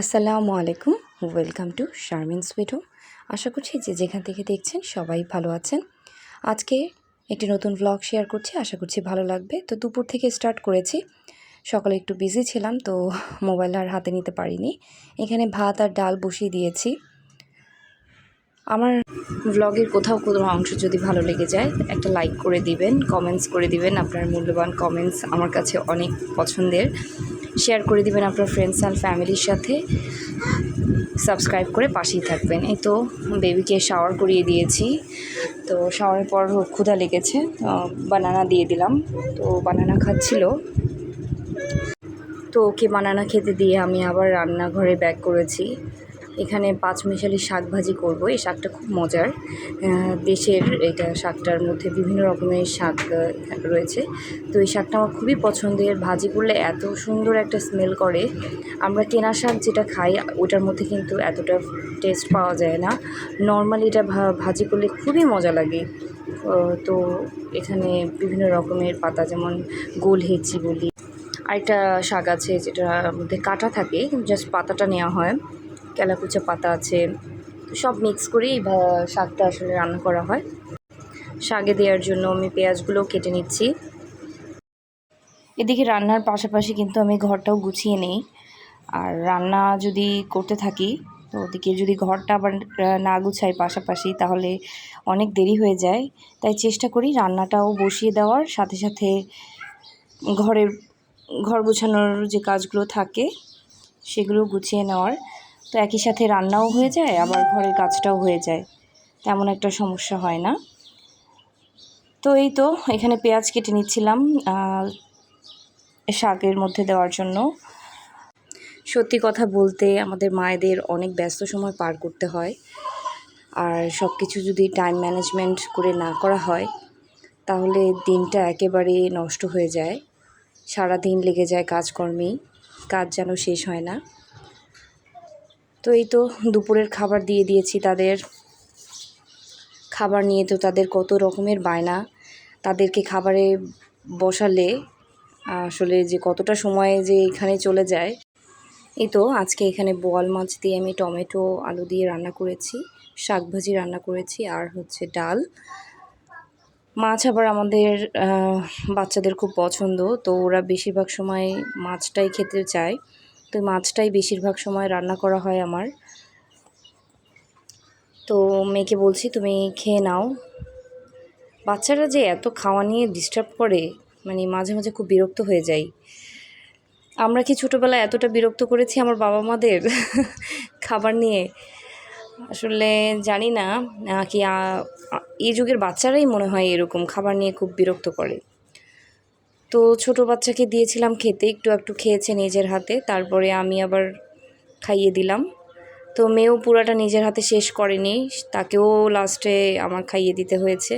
আসসালামু আলাইকুম। Welcome to Sharmin sweet home. আশা করছি যে যেখান থেকে দেখছেন সবাই ভালো আছেন। আজকে একটি নতুন ভ্লগ শেয়ার করছি, আশা করছি ভালো লাগবে। তো দুপুর থেকে স্টার্ট করেছি, সকালে একটু বিজি ছিলাম তো মোবাইল আর হাতে নিতে পারিনি। এখানে ভাত আর ডাল বসিয়ে দিয়েছি। আমার ভ্লগের কোথাও কোনো অংশ যদি ভালো লেগে যায় একটা লাইক করে দিবেন, কমেন্টস করে দিবেন। আপনার মূল্যবান কমেন্টস আমার কাছে অনেক পছন্দের। শেয়ার করে দিবেন আপনার ফ্রেন্ডস অ্যান্ড ফ্যামিলির সাথে। সাবস্ক্রাইব করে পাশেই থাকবেন। এই তো বেবিকে শাওয়ার করিয়ে দিয়েছি। তো শাওয়ারের পর ক্ষুধা লেগেছে, বানানা দিয়ে দিলাম। তো বানানা খাচ্ছিল, তো ওকে বানানা খেতে দিয়ে আমি আবার রান্নাঘরে ব্যাক করেছি। এখানে পাঁচমিশালি শাক ভাজি করব। এই শাকটা খুব মজার, দেশের এটা শাকটার মধ্যে বিভিন্ন রকমের শাক রয়েছে। তো এই শাকটা আমার খুবই পছন্দের। ভাজি করলে এত সুন্দর একটা স্মেল করে। আমরা কেনা শাক যেটা খাই ওটার মধ্যে কিন্তু এতটা টেস্ট পাওয়া যায় না। নর্মালি এটা ভাজি করলে খুবই মজা লাগে। তো এখানে বিভিন্ন রকমের পাতা, যেমন গোল হেঁচি বলি, আরেকটা শাক আছে যেটার মধ্যে কাঁটা থাকে, জাস্ট পাতাটা নেওয়া হয়, কেলাকুচা পাতা আছে। সব মিক্স করেই শাকটা আসলে রান্না করা হয়। শাকে দেওয়ার জন্য আমি পেঁয়াজগুলো কেটে নিচ্ছি। এদিকে রান্নার পাশাপাশি কিন্তু আমি ঘরটাও গুছিয়ে নিই। আর রান্না যদি করতে থাকি তো ওদিকে যদি ঘরটা আবার না গুছাই পাশাপাশি, তাহলে অনেক দেরি হয়ে যায়। তাই চেষ্টা করি রান্নাটাও বসিয়ে দেওয়ার সাথে সাথে ঘর গুছানোর যে কাজগুলো থাকে সেগুলো গুছিয়ে নেওয়ার। তো একই সাথে রান্নাও হয়ে যায়, আবার ঘরের কাজটাও হয়ে যায়, তেমন একটা সমস্যা হয় না। তো এই তো এখানে পেঁয়াজ কেটে নিচ্ছিলাম শাকের মধ্যে দেওয়ার জন্য। সত্যি কথা বলতে আমাদের মায়েদের অনেক ব্যস্ত সময় পার করতে হয়, আর সব কিছু যদি টাইম ম্যানেজমেন্ট করে না করা হয় তাহলে দিনটা একেবারে নষ্ট হয়ে যায়। সারা দিন লেগে যায় কাজকর্মেই, কাজ যেন শেষ হয় না। তো এই তো দুপুরের খাবার দিয়ে দিয়েছি তাদের। খাবার নিয়ে তো তাদের কত রকমের বায়না। তাদেরকে খাবারে বসালে আসলে যে কতটা সময় যে এখানে চলে যায়। এই তো আজকে এখানে বোয়াল মাছ দিয়ে আমি টমেটো আলু দিয়ে রান্না করেছি, শাক ভাজি রান্না করেছি, আর হচ্ছে ডাল। মাছ আবার আমাদের বাচ্চাদের খুব পছন্দ, তো ওরা বেশিরভাগ সময় মাছটাই খেতে চায়। তো মাছটাই বেশিরভাগ সময় রান্না করা হয় আমার। তো মেয়েকে বলছি তুমি খেয়ে নাও। বাচ্চারা যে এত খাওয়া নিয়ে ডিস্টার্ব করে, মানে মাঝে মাঝে খুব বিরক্ত হয়ে যাই। আমরা কি ছোটোবেলায় এতটা বিরক্ত করেছি আমার বাবা মাদের খাবার নিয়ে? আসলে জানি না কি এই যুগের বাচ্চারাই মনে হয় এরকম খাবার নিয়ে খুব বিরক্ত করে। তো ছোট বাচ্চাকে দিয়েছিলাম খেতে, একটু একটু খেয়েছে নিজের হাতে, তারপরে আমি আবার খাইয়ে দিলাম। তো মেয়েও পুরাটা নিজের হাতে শেষ করেনি, তাকেও লাস্টে আমার খাইয়ে দিতে হয়েছে।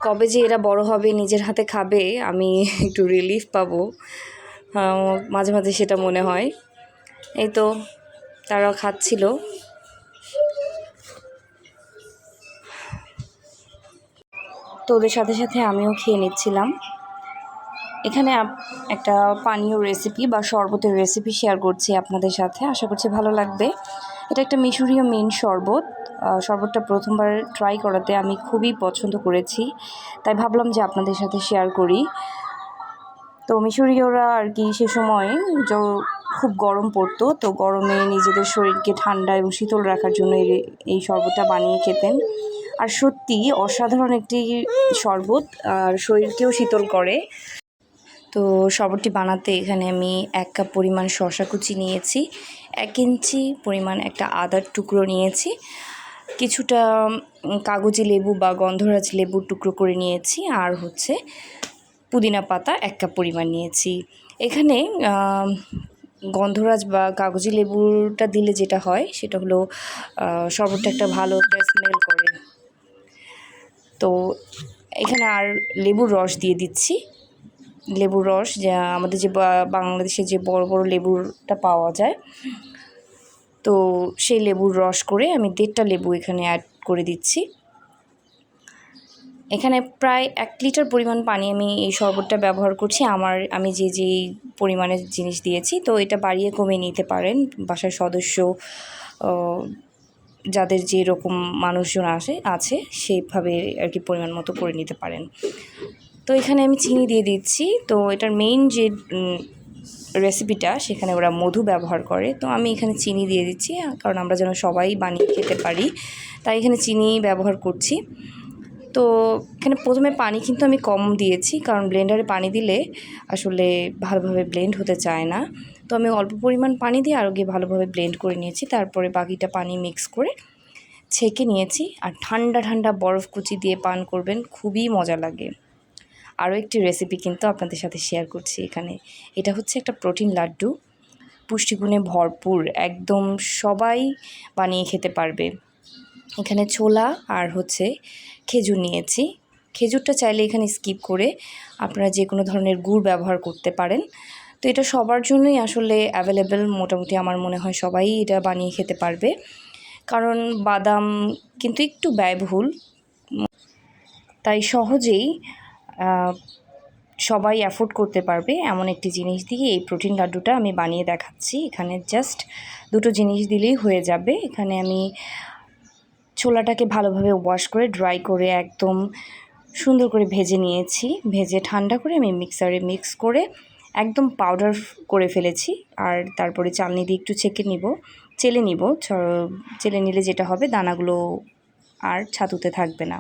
কবে যে এরা বড় হবে নিজের হাতে খাবে আমি একটু রিলিফ পাবো, মাঝে মাঝে সেটা মনে হয়। এই তো তারাও খাচ্ছিল। তো ওদের সাথে সাথে আমিও খেয়ে নিচ্ছিলাম। এখানে একটা পানীয় রেসিপি বা শরবতের রেসিপি শেয়ার করছি আপনাদের সাথে, আশা করছি ভালো লাগবে। এটা একটা মিশরীয় মেন শরবত। শরবতটা প্রথমবার ট্রাই করাতে আমি খুবই পছন্দ করেছি, তাই ভাবলাম যে আপনাদের সাথে শেয়ার করি। তো মিশরীয়রা আর কি সে সময় খুব গরম পড়তো, তো গরমে নিজেদের শরীরকে ঠান্ডা এবং শীতল রাখার জন্য এই শরবতটা বানিয়ে খেতেন। আর সত্যি অসাধারণ একটি শরবত, আর শরীরকেও শীতল করে। তো শরবতটি বানাতে এখানে আমি 1 কাপ পরিমাণ শসা কুচি নিয়েছি, 1 ইঞ্চি পরিমাণ একটা আদার টুকরো নিয়েছি, কিছুটা কাগজি লেবু বা গন্ধরাজ লেবুর টুকরো করে নিয়েছি, আর হচ্ছে পুদিনা পাতা 1 কাপ পরিমাণ নিয়েছি। এখানে গন্ধরাজ বা কাগজি লেবুটা দিলে যেটা হয় সেটা হলো শরবতটা একটা ভালো একটা স্মেল করে। তো এখানে আর লেবুর রস দিয়ে দিচ্ছি। লেবুর রস, যা আমাদের যে বাংলাদেশে যে বড় বড় লেবুটা পাওয়া যায়, তো সেই লেবুর রস করে আমি 1.5টা লেবু এখানে অ্যাড করে দিচ্ছি। এখানে প্রায় 1 লিটার পরিমাণ পানি আমি এই শরবতটা ব্যবহার করছি। আমি যেই পরিমাণের জিনিস দিয়েছি, তো এটা বাড়িয়ে কমিয়ে নিতে পারেন। বাসার সদস্য যাদের যেরকম মানুষজন আছে সেইভাবে আর কি পরিমাণ মতো করে নিতে পারেন। তো এখানে আমি চিনি দিয়ে দিচ্ছি। তো এটার মেইন যে রেসিপিটা, সেখানে ওরা মধু ব্যবহার করে, তো আমি এখানে চিনি দিয়ে দিচ্ছি, কারণ আমরা যেন সবাই বানিয়ে খেতে পারি, তাই এখানে চিনি ব্যবহার করছি। তো এখানে প্রথমে পানি কিন্তু আমি কম দিয়েছি, কারণ ব্লেন্ডারে পানি দিলে আসলে ভালোভাবে ব্লেন্ড হতে চায় না। তো আমি অল্প পরিমাণ পানি দিয়ে আরও গিয়ে ভালোভাবে ব্লেন্ড করে নিয়েছি। তারপরে বাকিটা পানি মিক্স করে ছেঁকে নিয়েছি। আর ঠান্ডা ঠান্ডা বরফ কুচি দিয়ে পান করবেন, খুবই মজা লাগে। আরও একটি রেসিপি কিন্তু আপনাদের সাথে শেয়ার করছি এখানে। এটা হচ্ছে একটা প্রোটিন লাড্ডু, পুষ্টিগুণে ভরপুর, একদম সবাই বানিয়ে খেতে পারবে। এখানে ছোলা আর হচ্ছে খেজুর নিয়েছি। খেজুরটা চাইলে এখানে স্কিপ করে আপনারা যে কোনো ধরনের গুড় ব্যবহার করতে পারেন। তো এটা সবার জন্যই আসলে অ্যাভেলেবেল, মোটামুটি আমার মনে হয় সবাই এটা বানিয়ে খেতে পারবে, কারণ বাদাম কিন্তু একটু ব্যয়বহুল, তাই সহজেই সবাই অ্যাফোর্ড করতে পারবে এমন একটি জিনিস দিয়ে এই প্রোটিন লাড্ডুটা আমি বানিয়ে দেখাচ্ছি। এখানে জাস্ট 2টো জিনিস দিলেই হয়ে যাবে। এখানে আমি ছোলাটাকে ভালোভাবে ওয়াশ করে ড্রাই করে একদম সুন্দর করে ভেজে নিয়েছি। ভেজে ঠান্ডা করে আমি মিক্সারে মিক্স করে একদম পাউডার করে ফেলেছি। আর তারপরে চালনি দিয়ে একটু চেলে নিব। চেলে নিলে যেটা হবে, দানাগুলো আর ছাতুতে থাকবে না।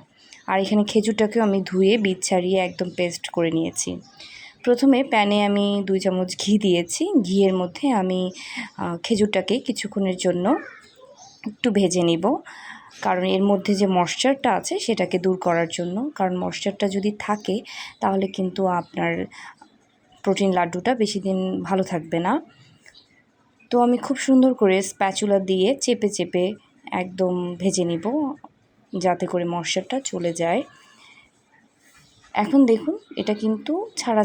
আর এখানে খেজুরটাকেও আমি ধুয়ে বীজ ছাড়িয়ে একদম পেস্ট করে নিয়েছি। প্রথমে প্যানে আমি 2 চামচ ঘি দিয়েছি। ঘিয়ের মধ্যে আমি খেজুরটাকে কিছুক্ষণের জন্য একটু ভেজে নিব, কারণ এর মধ্যে যে ময়েশ্চারটা আছে সেটাকে দূর করার জন্য। কারণ ময়েশ্চারটা যদি থাকে তাহলে কিন্তু আপনার প্রোটিন লাড্ডুটা বেশি দিন ভালো থাকবে না। তো আমি খুব সুন্দর করে স্প্যাচুলা দিয়ে চেপে চেপে একদম ভেজে নিব, যাতে করে ময়েশ্চারটা চলে যায়। এখন দেখুন, এটা কিন্তু ছাড়া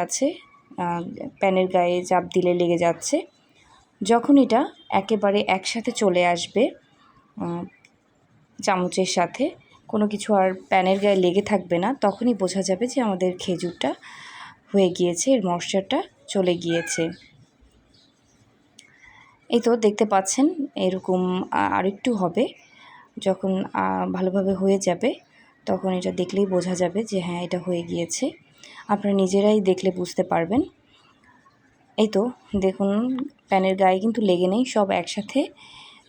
আছে, প্যানের গায়ে চাপ দিলে লেগে যাচ্ছে। যখন এটা একেবারে একসাথে চলে আসবে চামচের সাথে, কোনো কিছু আর প্যানের গায়ে লেগে থাকবে না, তখনই বোঝা যাবে যে আমাদের খেজুরটা হয়ে গিয়েছে, এর ময়েশ্চারটা চলে গিয়েছে। এই তো দেখতে পাচ্ছেন, এরকম আরেকটু হবে। যখন ভালোভাবে হয়ে যাবে, তখন এটা দেখলেই বোঝা যাবে যে হ্যাঁ, এটা হয়ে গিয়েছে। আপনারা নিজেরাই দেখলে বুঝতে পারবেন। এই তো দেখুন, প্যানের গায়ে কিন্তু লেগে নেই, সব একসাথে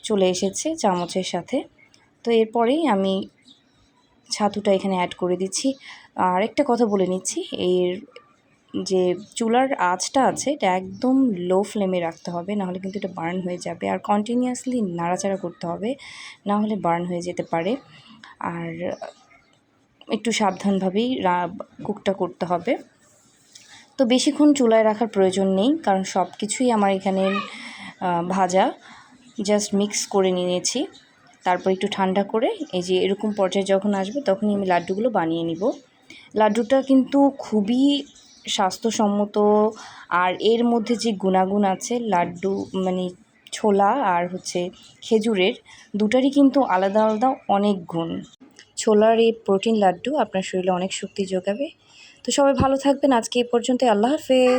চলে এসেছে চামচের সাথে। তো এরপরেই আমি ছাতুটা এখানে অ্যাড করে দিচ্ছি। আর একটা কথা বলে নিচ্ছি, এর যে চুলার আঁচটা আছে এটা একদম লো ফ্লেমে রাখতে হবে, নাহলে কিন্তু এটা বার্ন হয়ে যাবে। আর কন্টিনিউয়াসলি নাড়াচাড়া করতে হবে, না হলে বার্ন হয়ে যেতে পারে। আর একটু সাবধানভাবেই কুকটা করতে হবে। তো বেশিক্ষণ চুলায় রাখার প্রয়োজন নেই, কারণ সব কিছুই আমার এখানে ভাজা, জাস্ট মিক্স করে নিয়েছি। তারপর একটু ঠান্ডা করে এই যে এরকম পর্যায়ে যখন আসবে, তখনই আমি লাড্ডুগুলো বানিয়ে নিব। লাড্ডুটা কিন্তু খুবই স্বাস্থ্যসম্মত, আর এর মধ্যে যে গুণাগুণ আছে, লাড্ডু মানে ছোলা আর হচ্ছে খেজুরের দুটারই কিন্তু আলাদা আলাদা অনেক গুণ। ছোলার এই প্রোটিন লাড্ডু আপনার শরীরে অনেক শক্তি যোগাবে। তো সবাই ভালো থাকবেন, আজকে এই পর্যন্ত, আল্লাহ হাফেজ।